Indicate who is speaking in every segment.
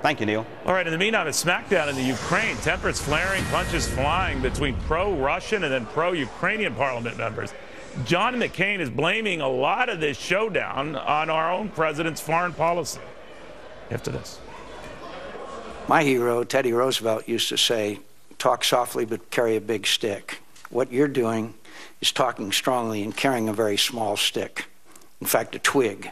Speaker 1: Thank you, Neil.
Speaker 2: All right, in the meantime, a smackdown in the Ukraine. Tempers flaring, punches flying between pro-Russian and then pro-Ukrainian parliament members. John McCain is blaming a lot of this showdown on our own president's foreign policy. After this.
Speaker 3: My hero, Teddy Roosevelt, used to say, talk softly but carry a big stick. What you're doing is talking strongly and carrying a very small stick. In fact, a twig.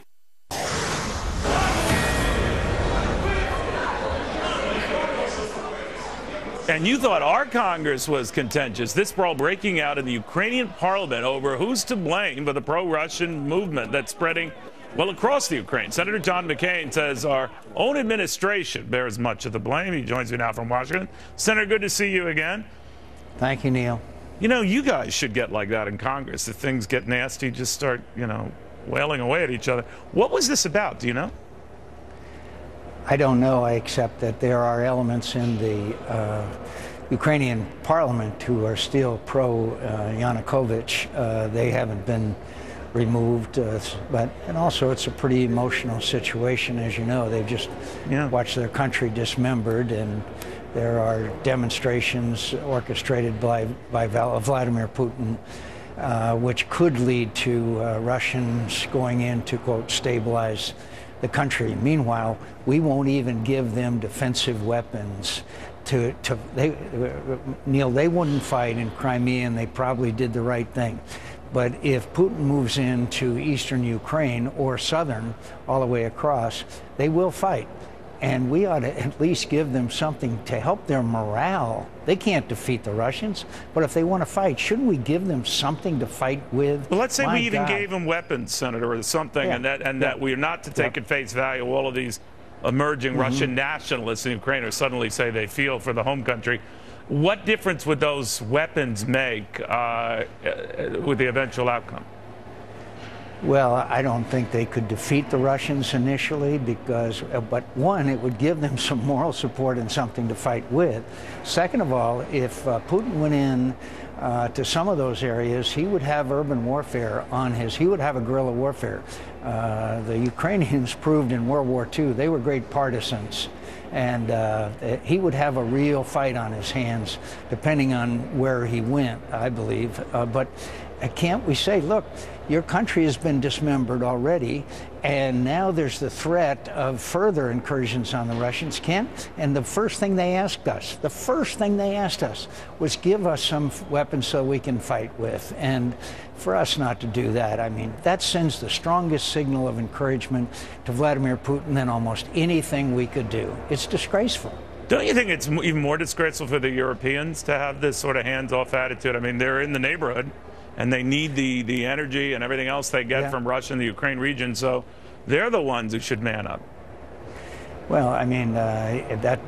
Speaker 2: And you thought our Congress was contentious. This brawl breaking out in the Ukrainian parliament over who's to blame for the pro-Russian movement that's spreading, well, across the Ukraine. Senator John McCain says our own administration bears much of the blame. He joins me now from Washington. Senator, good to see you again.
Speaker 3: Thank you, Neil.
Speaker 2: You know, you guys should get like that in Congress. If things get nasty, just start, you know, wailing away at each other. What was this about? Do you know?
Speaker 3: I don't know, except that there are elements in the Ukrainian parliament who are still pro-Yanukovych. They haven't been removed, and also it's a pretty emotional situation, as you know. They've just watched their country dismembered, and there are demonstrations orchestrated by Vladimir Putin, which could lead to Russians going in to, quote, stabilize the country. Meanwhile, we won't even give them defensive weapons. Neil, they wouldn't fight in Crimea, and they probably did the right thing. But if Putin moves into eastern Ukraine or southern, all the way across, they will fight. And we ought to at least give them something to help their morale. They can't defeat the Russians, but if they want to fight, shouldn't we give them something to fight with?
Speaker 2: Well, let's say we even gave them weapons, Senator, or something, and that we're not to take at face value all of these emerging Russian nationalists in Ukraine who suddenly say they feel for the home country. What difference would those weapons make with the eventual outcome?
Speaker 3: Well, I don't think they could defeat the Russians initially because, but one, it would give them some moral support and something to fight with. Second of all, if Putin went in to some of those areas, he would have urban warfare on he would have a guerrilla warfare. The Ukrainians proved in World War II they were great partisans. And he would have a real fight on his hands, depending on where he went, I believe. But can't we say, look, your country has been dismembered already, and now there's the threat of further incursions on the Russians, and the first thing they asked us, was give us some weapons so we can fight with. And for us not to do that, I mean, that sends the strongest signal of encouragement to Vladimir Putin than almost anything we could do. It's disgraceful.
Speaker 2: Don't you think it's even more disgraceful for the Europeans to have this sort of hands-off attitude? I mean, they're in the neighborhood, and they need the energy and everything else they get from Russia and the Ukraine region, so they're the ones who should man up.
Speaker 3: Well, I mean, that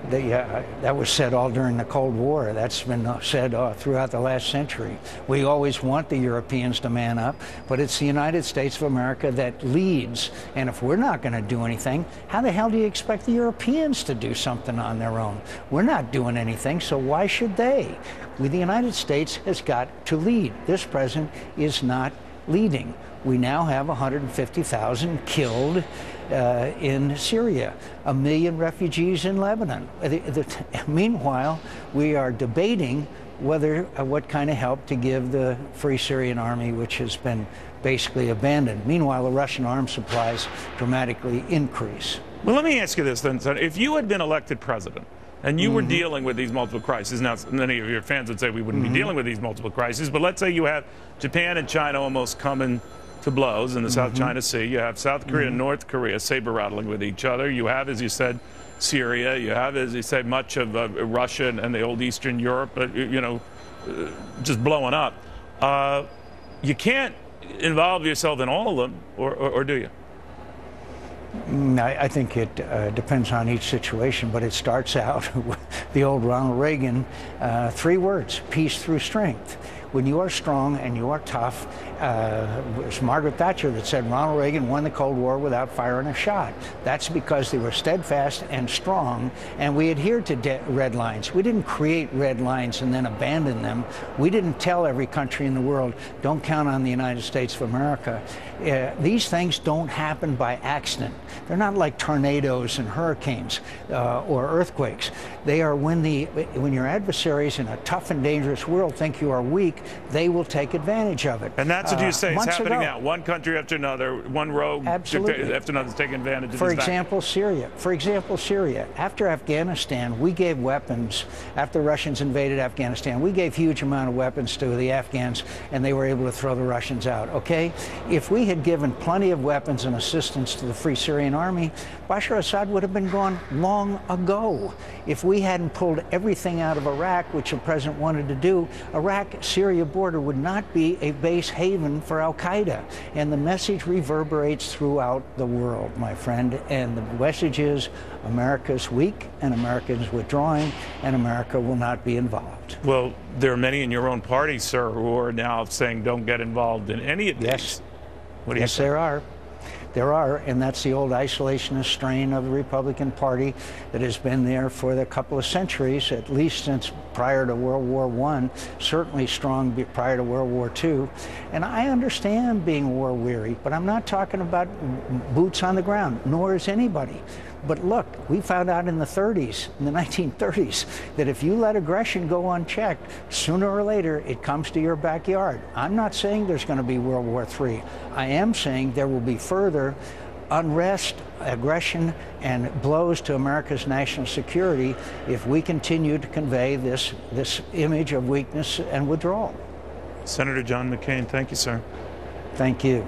Speaker 3: was said all during the Cold War. That's been said throughout the last century. We always want the Europeans to man up, but it's the United States of America that leads. And if we're not going to do anything, how the hell do you expect the Europeans to do something on their own? We're not doing anything, so why should they? The United States has got to lead. This president is not leading. We now have 150,000 killed in Syria, 1 million refugees in Lebanon. Meanwhile, we are debating what kind of help to give the Free Syrian Army, which has been basically abandoned. Meanwhile, the Russian arms supplies dramatically increase.
Speaker 2: Well, let me ask you this then, Senator. If you had been elected president and you were dealing with these multiple crises, now many of your fans would say we wouldn't be dealing with these multiple crises, but let's say you have Japan and China almost coming to blows in the South China Sea. You have South Korea and North Korea saber-rattling with each other. You have, as you said, Syria. You have, as you said, much of Russia and the old Eastern Europe, you know, just blowing up. You can't involve yourself in all of them, or do you?
Speaker 3: I think it depends on each situation, but it starts out with the old Ronald Reagan, 3 words, peace through strength. when you are strong and you are tough, it was Margaret Thatcher that said Ronald Reagan won the Cold War without firing a shot. That's because they were steadfast and strong, and we adhered to red lines. We didn't create red lines and then abandon them. We didn't tell every country in the world, don't count on the United States of America. These things don't happen by accident. They're not like tornadoes and hurricanes or earthquakes. They are when your adversaries in a tough and dangerous world think you are weak, they will take advantage of it.
Speaker 2: And that's what you say is happening now. One country after another, one rogue dictator after another is taking advantage of
Speaker 3: For example, Syria. For example, Syria. After Afghanistan, we gave weapons. After the Russians invaded Afghanistan, we gave huge amount of weapons to the Afghans, and they were able to throw the Russians out, okay? If we had given plenty of weapons and assistance to the Free Syrian Army, Bashar Assad would have been gone long ago. If we hadn't pulled everything out of Iraq, which the president wanted to do, Iraq-Syria border would not be a base haven for al-Qaeda. And the message reverberates throughout the world, my friend. And the message is America's weak and America is withdrawing and America will not be involved.
Speaker 2: Well, there are many in your own party, sir, who are now saying don't get involved in any of these.
Speaker 3: Yes.
Speaker 2: What do you say?
Speaker 3: There are. There are, and that's the old isolationist strain of the Republican Party that has been there for a couple of centuries, at least since prior to World War I, certainly strong prior to World War II. And I understand being war-weary, but I'm not talking about boots on the ground, nor is anybody. But look, we found out in the 30s, in the 1930s, that if you let aggression go unchecked, sooner or later it comes to your backyard. I'm not saying there's going to be World War III. I am saying there will be further unrest, aggression, and blows to America's national security if we continue to convey this image of weakness and withdrawal.
Speaker 2: Senator John McCain, thank you, sir.
Speaker 3: Thank you.